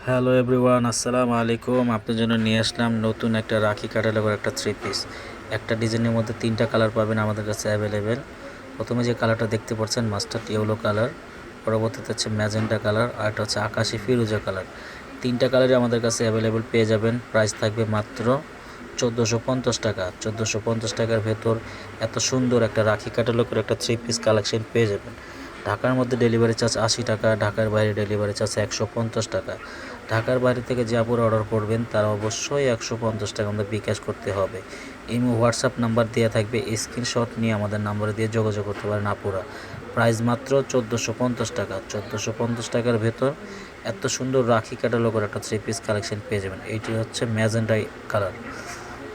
Hello everyone, আসসালামু আলাইকুম। আপনার জন্য নিয়ে আসলাম নতুন একটা রাখি ক্যাটালগের একটা থ্রি পিস। একটা ডিজাইনের মধ্যে তিনটা কালার পাবেন আমাদের কাছে অ্যাভেলেবেল। প্রথমে যে কালারটা দেখতে পাচ্ছেন মাস্টার্ড ইয়েলো কালার, পরবর্তীতে হচ্ছে ম্যাজেন্টা কালার, আর একটা হচ্ছে আকাশি ফিরোজা কালার। তিনটা কালারই আমাদের কাছে অ্যাভেলেবেল পেয়ে যাবেন। প্রাইস থাকবে মাত্র 1450 টাকা। 1450 টাকার ভেতর এত সুন্দর একটা রাখি ক্যাটালগের একটা থ্রি পিস কালেকশন পেয়ে যাবেন। ঢাকার মধ্যে ডেলিভারি চার্জ 80 টাকা, ঢাকার বাইরে ডেলিভারি চার্জ 150 টাকা। ঢাকার বাইরে থেকে যে আপুরা অর্ডার করবেন তারা অবশ্যই 150 টাকা আমাদের বিকাশ করতে হবে। ইমো হোয়াটসঅ্যাপ নাম্বার দেওয়া থাকবে, স্ক্রিনশট নিয়ে আমাদের নাম্বারে দিয়ে যোগাযোগ করতে পারেন আপুরা। প্রাইস মাত্র 1450 টাকা। 1450 টাকার ভেতর এত সুন্দর রাখি ক্যাটালগের একটা থ্রি পিস কালেকশন পেয়ে যাবেন। এইটি হচ্ছে ম্যাজেন্টা কালার,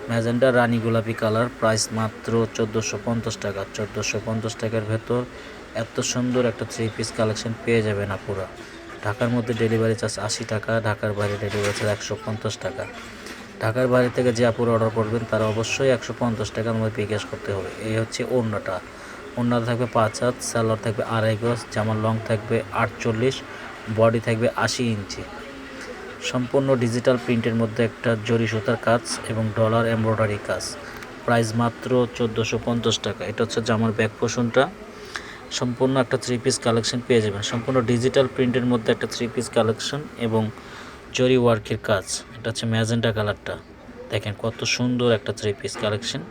ম্যাজেন্টা রানী গোলাপি কালার। প্রাইস মাত্র 1450 টাকা। 1450 টাকার ভেতর এত সুন্দর একটা থ্রি পিস কালেকশন পেয়ে যাবেন আপুরা। ঢাকার মধ্যে ডেলিভারি চার্জ 80 টাকা, ঢাকার বাইরে ডেলিভারি চার্জ 150 টাকা। ঢাকার বাইরে থেকে যে আপুরা অর্ডার করবেন তারা অবশ্যই 150 টাকা আমাদের বিকাশ করতে হবে। এই হচ্ছে ওড়নাটা। ওড়নাটা থাকবে 5 হাত, সালোয়ার থাকবে 2.5 গজ, জামার লং থাকবে 48, বডি থাকবে 80 ইঞ্চি। সম্পূর্ণ ডিজিটাল প্রিন্টের মধ্যে একটা জরি সুতার কাজ এবং ডলার এমব্রয়ডারি কাজ। প্রাইস মাত্র 1450 টাকা। এটা হচ্ছে জামার ব্যাক পোর্শনটা। সম্পূর্ণ একটা থ্রি পিস কালেকশন পেয়ে যাবেন। সম্পূর্ণ ডিজিটাল প্রিন্টের মধ্যে একটা থ্রি পিস কালেকশন এবং জরি ওয়ার্কের কাজ। এটা হচ্ছে ম্যাজেন্টা কালারটা। দেখেন কত সুন্দর একটা থ্রি পিস কালেকশন।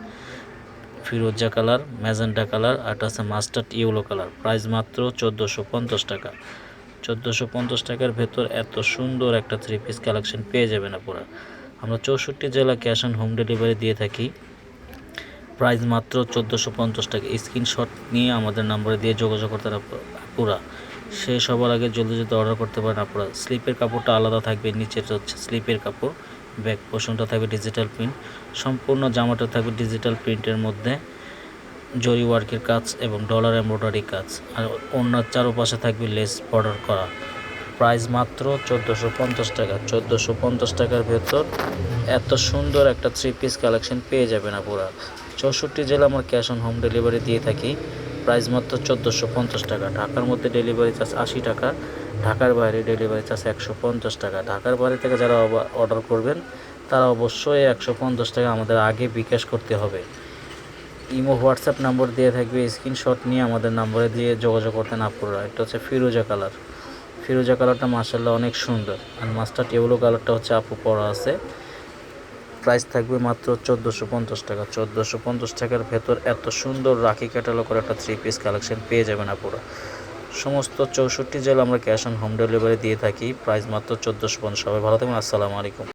ফিরোজা কালার, ম্যাজেন্টা কালার, আর এটা হচ্ছে মাস্টার্ড ইয়েলো কালার। প্রাইস মাত্র 1450 টাকা। 1450 টাকার ভেতর এত সুন্দর একটা থ্রি পিস কালেকশন পেয়ে যাবেন আপনারা। আমরা 64 জেলা ক্যাশ অন হোম ডেলিভারি দিয়ে থাকি। প্রাইস মাত্র 1450 টাকা। স্ক্রিনশট নিয়ে আমাদের নাম্বারে দিয়ে যোগাযোগ করতে আপুরা। সে সবার আগে জলদি জলদি অর্ডার করতে পারেন আপুরা। স্লিপের কাপড়টা আলাদা থাকবে, নিচের হচ্ছে স্লিপের কাপড়, ব্যাক পোর্শনটা থাকবে ডিজিটাল প্রিন্ট। সম্পূর্ণ জামাটা থাকবে ডিজিটাল প্রিন্টের মধ্যে জরি ওয়ার্কের কাজ এবং ডলার এমব্রয়ডারি কাজ, আর অন্য চারপাশে থাকবে লেস বর্ডার করা। প্রাইস মাত্র 1450 টাকা। 1450 টাকার ভেতর এত সুন্দর একটা থ্রি পিস কালেকশন পেয়ে যাবেন আপুরা। 64 জেলা আমরা ক্যাশ অন হোম ডেলিভারি দিয়ে থাকি। প্রাইস মাত্র 1450 টাকা। ঢাকার মধ্যে ডেলিভারি চার্জ 80 টাকা, ঢাকার বাইরে ডেলিভারি চার্জ 150 টাকা। ঢাকার বাইরে থেকে যারা অর্ডার করবেন তারা অবশ্যই 150 টাকা আমাদের আগে বিকাশ করতে হবে। ইমো হোয়াটসঅ্যাপ নাম্বার দিয়ে থাকবে, স্ক্রিনশট নিয়ে আমাদের নাম্বারে দিয়ে যোগাযোগ করতেন আপুরা। এটা হচ্ছে ফিরোজা কালার। ফিরোজা কালারটা মাশাআল্লাহ অনেক সুন্দর। আর মাস্টার্ড ইয়েলো কালারটা হচ্ছে আপু পরা আছে। প্রাইস থাকবে মাত্র 1450 টাকা। 1450 টাকার ভেতর এত সুন্দর রাখি ক্যাটালগের একটা থ্রি পিস কালেকশন পেয়ে যাবেন আপুরা। সমস্ত 64 জেলা আমরা ক্যাশ অন হোম ডেলিভারি দিয়ে থাকি। প্রাইস মাত্র 1450। সবাই ভালো থাকবেন। আসসালামু আলাইকুম।